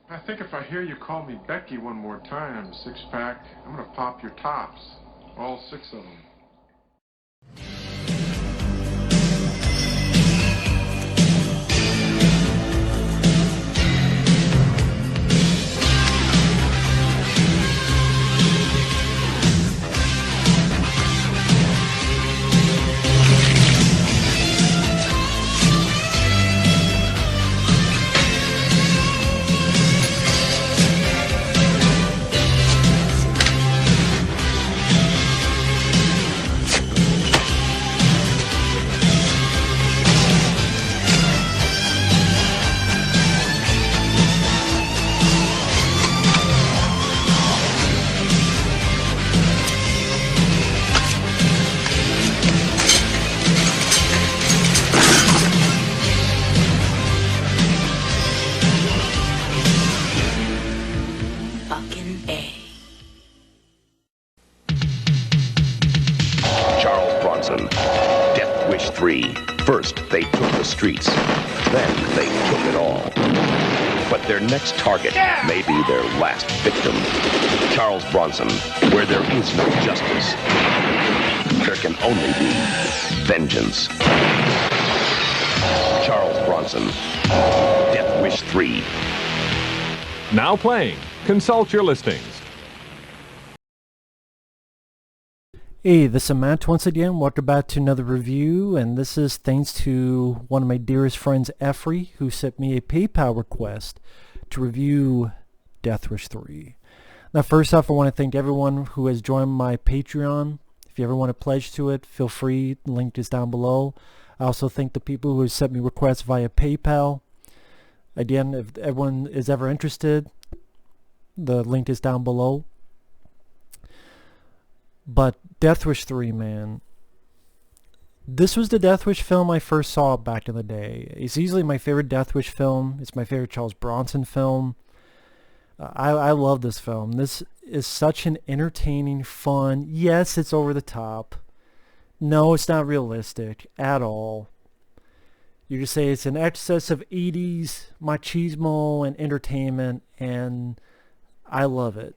I think if I hear you call me Becky one more time, six-pack, I'm gonna pop your tops. All six of them. Charles Bronson, Death Wish 3. First, they took the streets. Then, they took it all. But their next target may be their last victim. Charles Bronson, where there is no justice, there can only be vengeance. Charles Bronson, Death Wish 3. Now playing. Consult your listings. Hey, this is Matt once again. Welcome back to another review, and this is thanks to one of my dearest friends, Effrey, who sent me a PayPal request to review Death Wish 3. Now, first off, I want to thank everyone who has joined my Patreon. If you ever want to pledge to it, feel free. The link is down below. I also thank the people who have sent me requests via PayPal. Again, if everyone is ever interested, the link is down below. But Death Wish 3, man. This was the Death Wish film I first saw back in the day. It's easily my favorite Death Wish film. It's my favorite Charles Bronson film. I love this film. This is such an entertaining, fun... Yes, it's over the top. No, it's not realistic at all. You just say it's an excess of 80s machismo and entertainment, and I love it.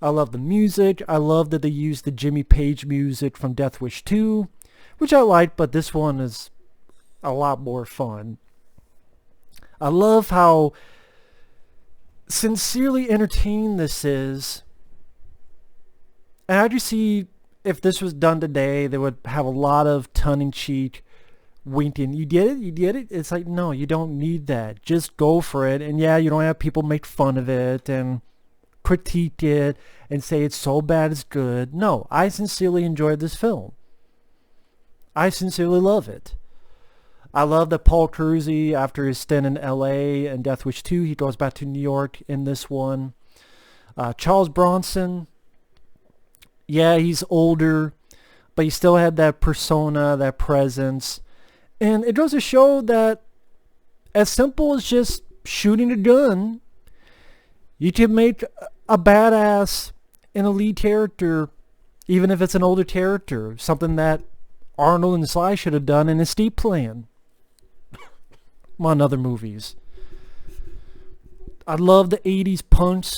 I love the music. I love that they used the Jimmy Page music from Death Wish 2, which I like, but this one is a lot more fun. I love how sincerely entertaining this is. And I just see if this was done today, they would have a lot of tongue-in-cheek winking. You get it? You get it? It's like, no, you don't need that. Just go for it. And yeah, you don't have people make fun of it and critique it and say it's so bad it's good. No, I sincerely enjoyed this film. I sincerely love it. I love that Paul Kersey, after his stint in LA and Death Wish 2, he goes back to New York in this one. Charles Bronson, yeah, he's older, but he still had that persona, that presence. And it goes to show that as simple as just shooting a gun, you can make a badass and a lead character, even if it's an older character. Something that Arnold and Sly should have done in Escape Plan. Among other movies. I love the 80s punch.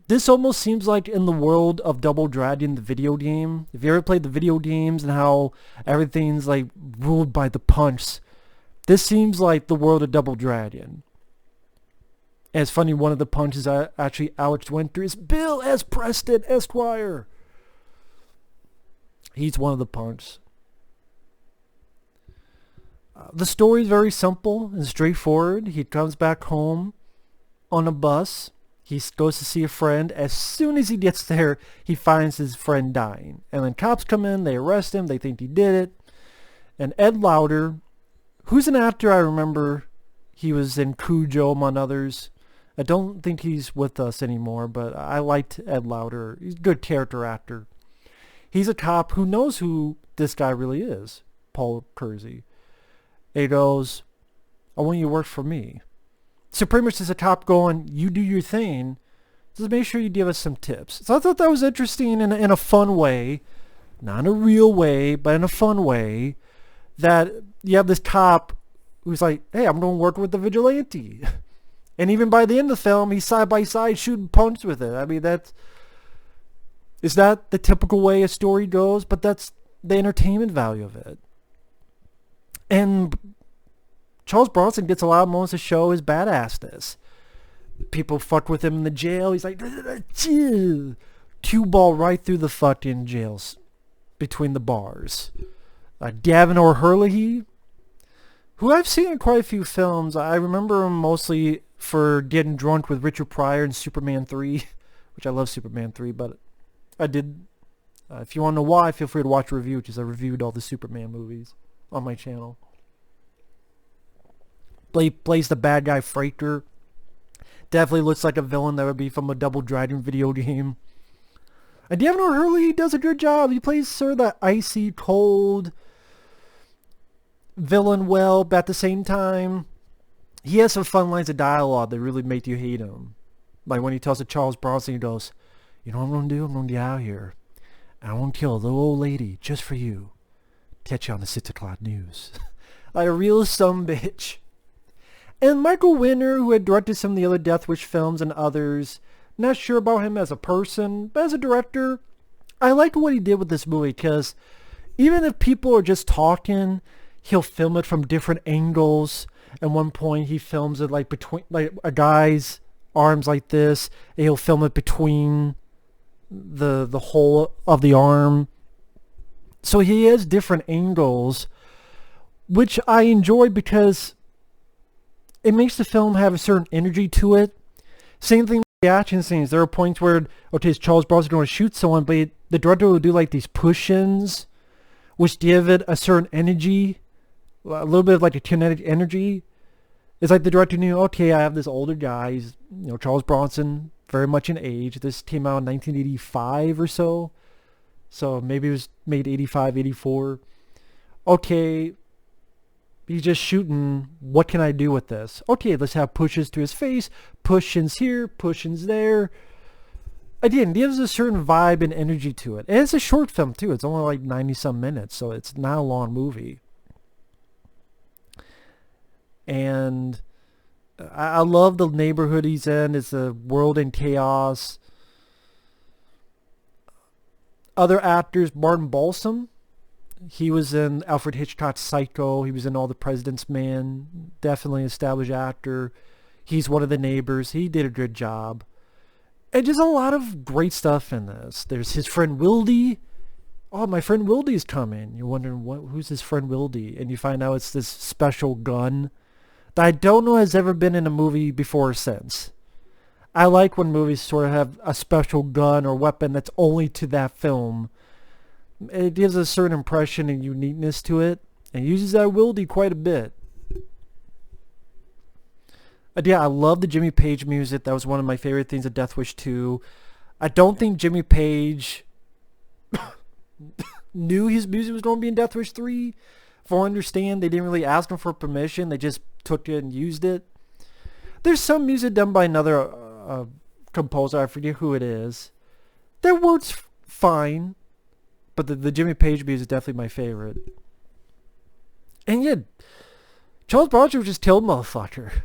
This almost seems like in the world of Double Dragon, the video game. If you ever played the video games and how everything's like ruled by the punch, this seems like the world of Double Dragon. And it's funny, one of the punches actually Alex went through is Bill S. Preston, Esquire. He's one of the punks. The story is very simple and straightforward. He comes back home on a bus. He goes to see a friend. As soon as he gets there, he finds his friend dying. And then cops come in, they arrest him, they think he did it. And Ed Lauter, who's an actor I remember, he was in Cujo among others. I don't think he's with us anymore, but I liked Ed Lauter. He's a good character actor. He's a cop who knows who this guy really is, Paul Kersey. He goes, I want you to work for me. So pretty much there's a cop going, you do your thing, just make sure you give us some tips. So I thought that was interesting in a fun way, not in a real way, but in a fun way, that you have this cop who's like, hey, I'm going to work with the vigilante. And even by the end of the film, he's side by side shooting punch with it. I mean, is that the typical way a story goes? But that's the entertainment value of it. And Charles Bronson gets a lot of moments to show his badassness. People fuck with him in the jail. He's like, cue ball right through the fucking jails between the bars. Gavin O'Herlihy, who I've seen in quite a few films. I remember him mostly for getting drunk with Richard Pryor in Superman 3, which I love Superman 3, but I did. If you want to know why, feel free to watch a review, because I reviewed all the Superman movies on my channel. Plays the bad guy Freighter. Definitely looks like a villain that would be from a Double Dragon video game. And Gavin O'Herlihy does a good job. He plays sort of that icy, cold villain well, but at the same time, he has some fun lines of dialogue that really make you hate him. Like when he tells to Charles Bronson, he goes, "You know what I'm going to do? I'm going to get out here. And I'm going to kill a little old lady just for you. Catch you on the 6 o'clock news." Like a real sumbitch. And Michael Winner, who had directed some of the other Death Wish films and others, not sure about him as a person, but as a director, I liked what he did with this movie, because even if people are just talking, he'll film it from different angles. At one point, he films it like between, like a guy's arms like this, and he'll film it between the whole of the arm. So he has different angles, which I enjoy because it makes the film have a certain energy to it. Same thing with the action scenes. There are points where, okay, it's Charles Bronson going to shoot someone, but the director will do like these push-ins, which give it a certain energy, a little bit of like a kinetic energy. It's like the director knew, okay, I have this older guy, he's, Charles Bronson, very much in age. This came out in 1985 or so. So maybe it was made 85, 84. Okay, he's just shooting. What can I do with this? Okay, let's have pushes to his face, push-ins here, push-ins there. Again, it gives a certain vibe and energy to it. And it's a short film too. It's only like 90-some minutes, so it's not a long movie. And I love the neighborhood he's in. It's a world in chaos. Other actors, Martin Balsam. He was in Alfred Hitchcock's Psycho. He was in All the President's Men. Definitely an established actor. He's one of the neighbors. He did a good job. And just a lot of great stuff in this. There's his friend Wildy. Oh, my friend Wildy's coming. You're wondering, who's his friend Wildy? And you find out it's this special gun that I don't know has ever been in a movie before or since. I like when movies sort of have a special gun or weapon that's only to that film. It gives a certain impression and uniqueness to it, and uses that Wildy quite a bit. Yeah, I love the Jimmy Page music. That was one of my favorite things of Death Wish 2. I don't think Jimmy Page knew his music was going to be in Death Wish 3. From what I understand, they didn't really ask him for permission. They just took it and used it. There's some music done by another composer. I forget who it is. That works fine. But the Jimmy Page music is definitely my favorite. And yet, Charles Bronson just killed motherfucker.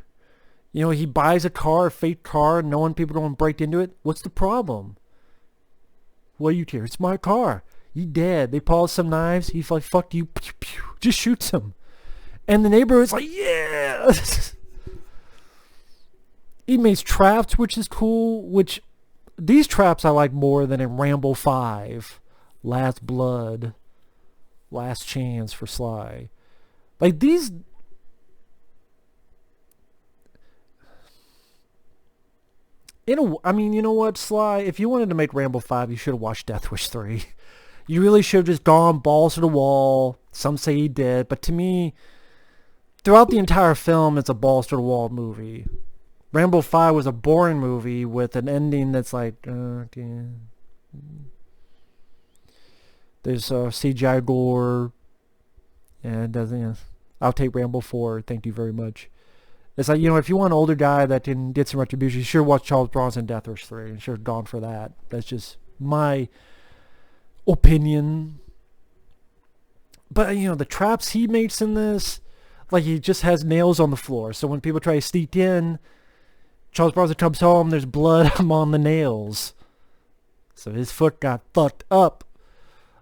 He buys a car, a fake car, knowing people don't break into it. What's the problem? What do you care? It's my car. You dead. They pull out some knives. He's like, fuck you. Pew, pew. Just shoots him. And the neighbor is like, yeah. He makes traps, which is cool. Which, these traps I like more than in Rambo 5. Last Blood. Last Chance for Sly. Like these... I mean, you know what, Sly? If you wanted to make Rambo 5, you should have watched Death Wish 3. You really should have just gone balls to the wall. Some say he did, but to me, throughout the entire film, it's a balls to the wall movie. Rambo 5 was a boring movie with an ending that's like, okay. There's CGI gore, and I'll take Rambo 4. Thank you very much. It's like, if you want an older guy that can get some retribution, you should watch Charles Bronson Death Wish 3. You should have gone for that. That's just my opinion. But, the traps he makes in this, like he just has nails on the floor. So when people try to sneak in, Charles Bronson comes home, there's blood on the nails. So his foot got fucked up.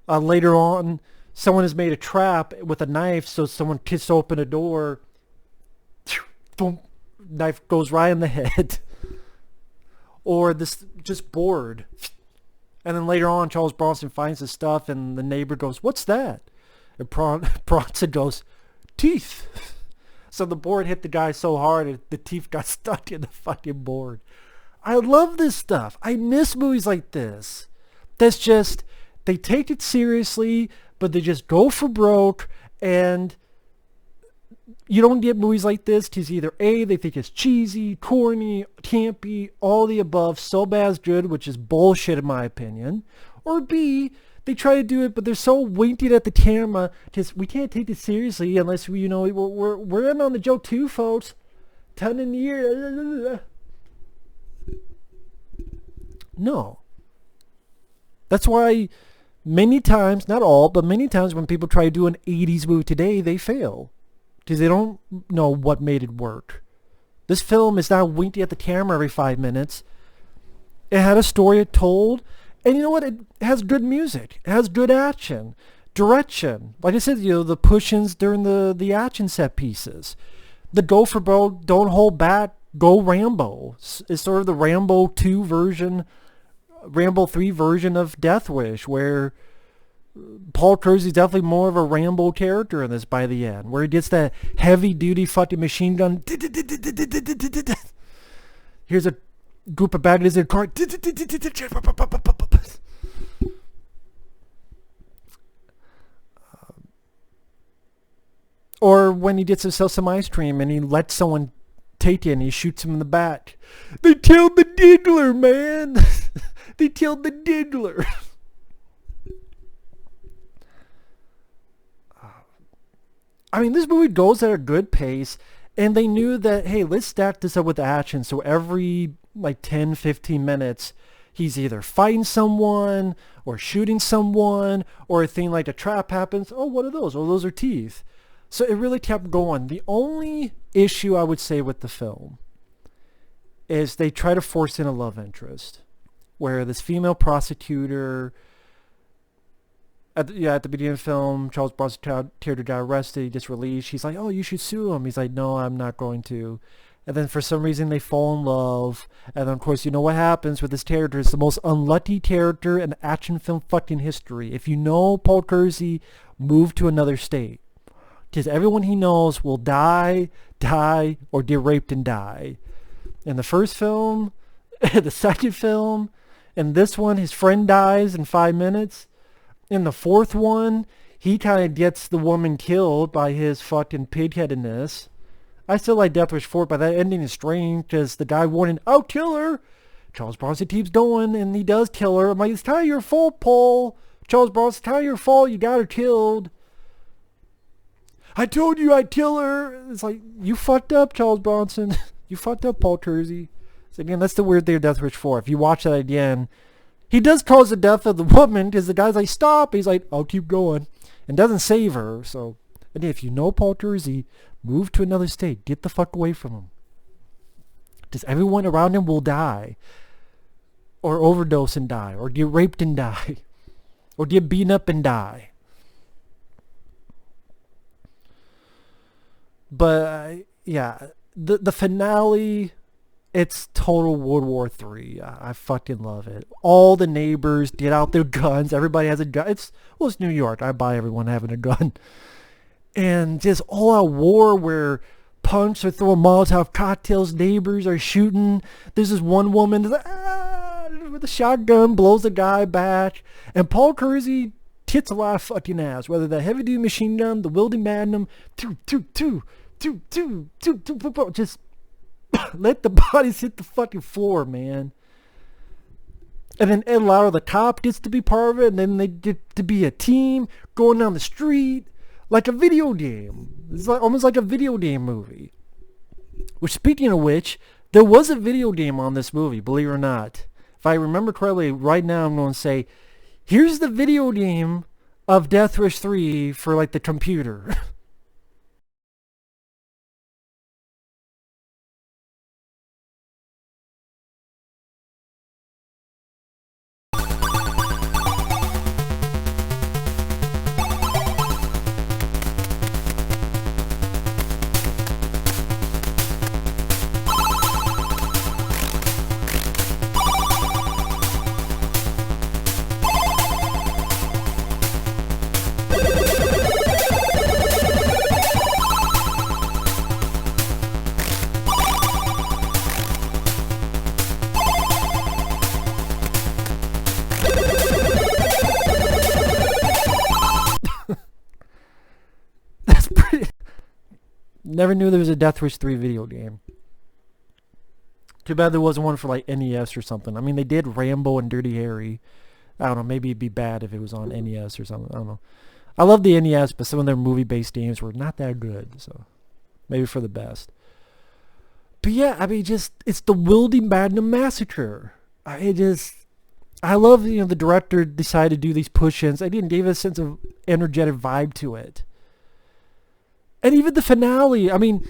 Later on, someone has made a trap with a knife, so someone kicks open a door. Boom, knife goes right in the head. Or this just bored. And then later on, Charles Bronson finds the stuff, and the neighbor goes, "What's that?" And Bronson goes, "Teeth." So the board hit the guy so hard, the teeth got stuck in the fucking board. I love this stuff. I miss movies like this. That's just, they take it seriously, but they just go for broke, and you don't get movies like this because either A, they think it's cheesy, corny, campy, all the above, so bad it's good, which is bullshit in my opinion, or B, they try to do it, but they're so winking at the camera because we can't take it seriously unless we, we're in on the joke too, folks. 10 in the year. No. That's why many times, not all, but many times when people try to do an 80s movie today, they fail. Because they don't know what made it work. This film is not winking at the camera every 5 minutes. It had a story it told. And you know what? It has good music. It has good action. Direction. Like I said, the push-ins during the action set pieces. The go for broke, don't hold back, go Rambo. It's sort of the Rambo 2 version, Rambo 3 version of Death Wish, where Paul Kersey is definitely more of a Rambo character in this by the end, where he gets that heavy-duty fucking machine gun. Here's a group of bad guys in a car. Or when he gets himself some ice cream and he lets someone take it and he shoots him in the back. They killed the diggler, man. They killed the diggler. I mean, this movie goes at a good pace, and they knew that, hey, let's stack this up with action, so every, 10, 15 minutes, he's either fighting someone, or shooting someone, or a thing like a trap happens. Oh, what are those? Oh, those are teeth. So it really kept going. The only issue I would say with the film is they try to force in a love interest, where this female prosecutor... At the beginning of the film, Charles Bronson got arrested, he gets released. She's like, "Oh, you should sue him." He's like, "No, I'm not going to." And then for some reason they fall in love. And then of course, you know what happens with this character. It's the most unlucky character in action film fucking history. If you know Paul Kersey, move to another state. Because everyone he knows will die, or get raped and die. In the first film, the second film, and this one, his friend dies in 5 minutes. In the fourth one, he kind of gets the woman killed by his fucking pig-headedness. I still like Death Wish 4, but that ending is strange because the guy warning, "I'll kill her." Charles Bronson keeps going, and he does kill her. I'm like, it's kind of your fault, Paul. Charles Bronson, it's kind of your fault. You got her killed. "I told you I'd kill her." It's like, you fucked up, Charles Bronson. You fucked up, Paul Kersey. So again, that's the weird thing of Death Wish 4. If you watch that again, he does cause the death of the woman because the guy's like, "Stop." He's like, "I'll keep going." And doesn't save her. So, again, if you know Paul Kersey, move to another state. Get the fuck away from him. Because everyone around him will die. Or overdose and die. Or get raped and die. Or get beaten up and die. But, yeah. The finale... It's total World War III. I fucking love it. All the neighbors get out their guns. Everybody has a gun. It's New York. I buy everyone having a gun. And just all out war where punks are throwing Molotov cocktails. Neighbors are shooting. There's this one woman with a shotgun, blows the guy back. And Paul Kersey hits a lot of fucking ass. Whether the heavy-duty machine gun, the wielding magnum, just... let the bodies hit the fucking floor, man. And then Ed Lauter, the cop, gets to be part of it, and then they get to be a team going down the street like a video game. It's almost like a video game movie. Which, speaking of which, there was a video game on this movie, believe it or not. If I remember correctly, right now I'm going to say, here's the video game of Death Wish 3 for the computer. Never knew there was a Death Wish 3 video game. Too bad there wasn't one for like NES or something. I mean, they did Rambo and Dirty Harry. I don't know, maybe it'd be bad if it was on NES or something. I don't know. I love the NES, but some of their movie-based games were not that good, so maybe for the best. But yeah, I mean, just, it's the Wildy Magnum Massacre. I love, the director decided to do these push-ins. I didn't give it a sense of energetic vibe to it. And even the finale, I mean,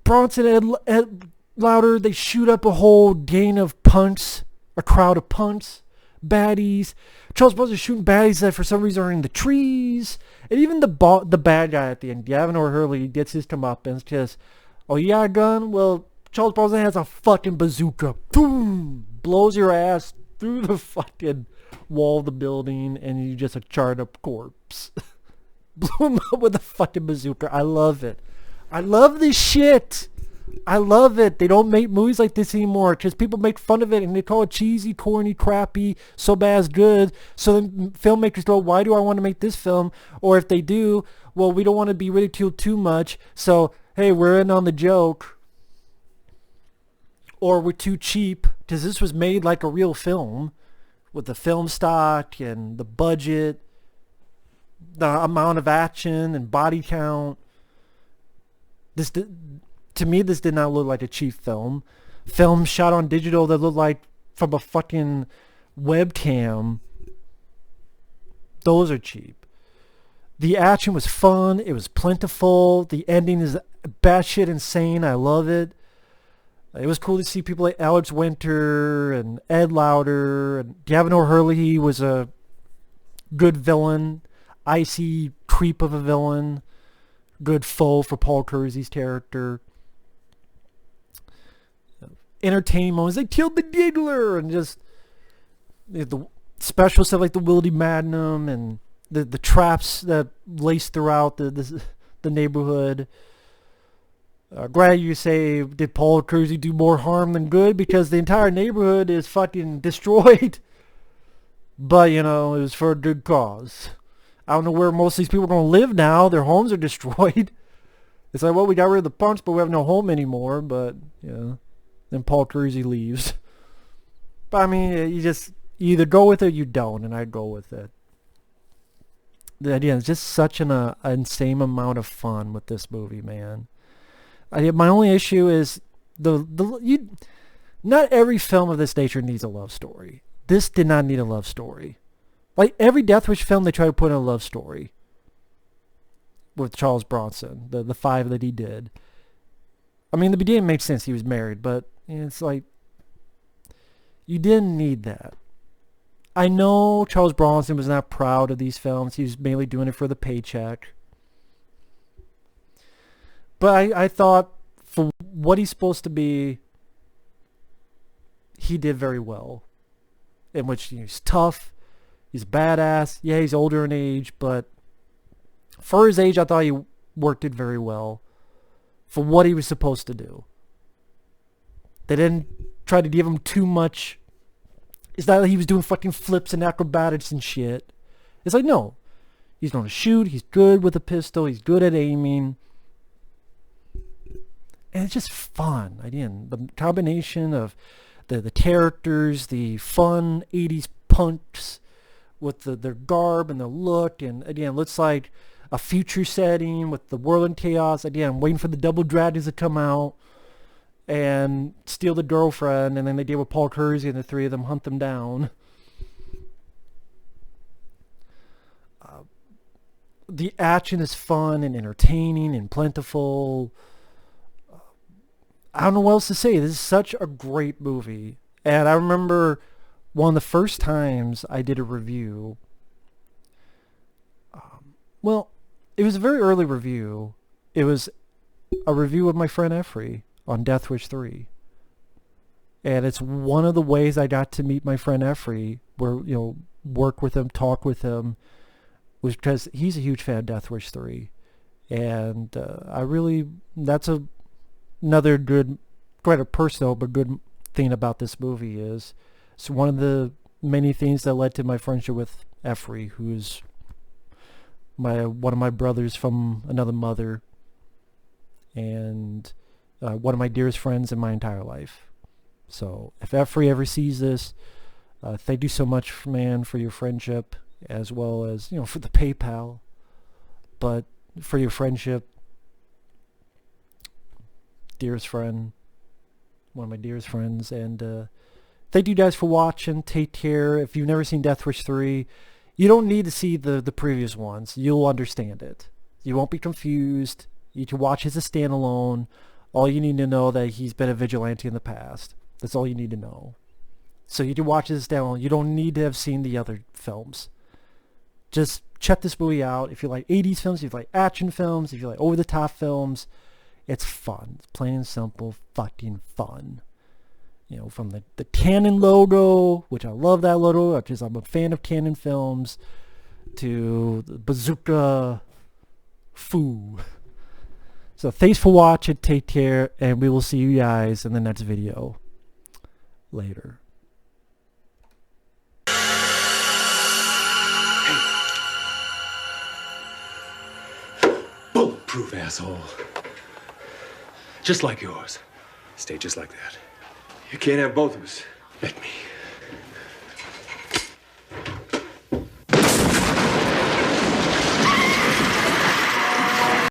Bronson and Lauter, they shoot up a whole gang of punks, a crowd of punks, baddies. Charles Bronson shooting baddies that for some reason are in the trees. And even the bad guy at the end, Gavin O'Hurley, gets his comeuppance. Just, oh, you got a gun? Well, Charles Bronson has a fucking bazooka. Boom! Blows your ass through the fucking wall of the building, and you just a charred up corpse. Blew him up with a fucking bazooka. I love it. I love this shit. I love it. They don't make movies like this anymore because people make fun of it and they call it cheesy, corny, crappy, so bad it's good. So then filmmakers go, why do I want to make this film? Or if they do, well, we don't want to be ridiculed too much. So, hey, we're in on the joke. Or we're too cheap because this was made like a real film with the film stock and the budget, the amount of action and body count. To me, this did not look like a cheap film. Film shot on digital that looked like from a fucking webcam. Those are cheap. The action was fun. It was plentiful. The ending is batshit insane. I love it. It was cool to see people like Alex Winter and Ed Lauter. And Gavin O'Hurley was a good villain. Icy creep of a villain. Good foe for Paul Kersey's character. Entertaining moments. They killed the Giggler, and just the special stuff like the Wildy Magnum and the traps that laced throughout the neighborhood. Glad you say, did Paul Kersey do more harm than good? Because the entire neighborhood is fucking destroyed. But, it was for a good cause. I don't know where most of these people are going to live now. Their homes are destroyed. It's like, well, we got rid of the punks, but we have no home anymore. But, then Paul Kersey leaves. But, I mean, you either go with it or you don't, and I go with it. Again, it's just such an insane amount of fun with this movie, man. My only issue is not every film of this nature needs a love story. This did not need a love story. Like every Death Wish film, they try to put in a love story with Charles Bronson, the 5 that he did. I mean, the beginning made sense. He was married, but it's like you didn't need that. I know Charles Bronson was not proud of these films. He was mainly doing it for the paycheck. But I thought for what he's supposed to be, he did very well. In which he's tough, he's badass. Yeah, he's older in age, but for his age, I thought he worked it very well for what he was supposed to do. They didn't try to give him too much. It's not like he was doing fucking flips and acrobatics and shit. It's like, no. He's going to shoot. He's good with a pistol. He's good at aiming. And it's just fun. Again, the combination of the characters, the fun 80s punks with their garb and the look. And again, it looks like a future setting with the world in chaos. Again, I'm waiting for the Double Dragons to come out and steal the girlfriend. And then they deal with Paul Kersey and the 3 of them hunt them down. The action is fun and entertaining and plentiful. I don't know what else to say. This is such a great movie. And I remember one of the first times I did a review. Well, it was a very early review. It was a review of my friend Effrey on Death Wish 3. And it's one of the ways I got to meet my friend Effrey, where, work with him, talk with him, was because he's a huge fan of Death Wish 3. And that's another good, quite a personal but good thing about this movie is it's one of the many things that led to my friendship with Effrey, who's one of my brothers from another mother. and one of my dearest friends in my entire life. So if Effrey ever sees this, thank you so much, man, for your friendship, as well as, you know, for the PayPal, but for your friendship. Dearest friend, one of my dearest friends, and thank you guys for watching. Take care. If you've never seen Death Wish 3, you don't need to see the previous ones. You'll understand it. You won't be confused. You can watch as a standalone. All you need to know that he's been a vigilante in the past. That's all you need to know. So you can watch this standalone. You don't need to have seen the other films. Just check this movie out. If you like 80s films, if you like action films, if you like over-the-top films, it's fun. It's plain and simple fucking fun. You know, from the Canon logo, which I love that logo, because I'm a fan of Canon films, to the Bazooka Foo. So thanks for watching, take care, and we will see you guys in the next video. Later. Bulletproof, asshole. Just like yours. Stay just like that. You can't have both of us. Let me.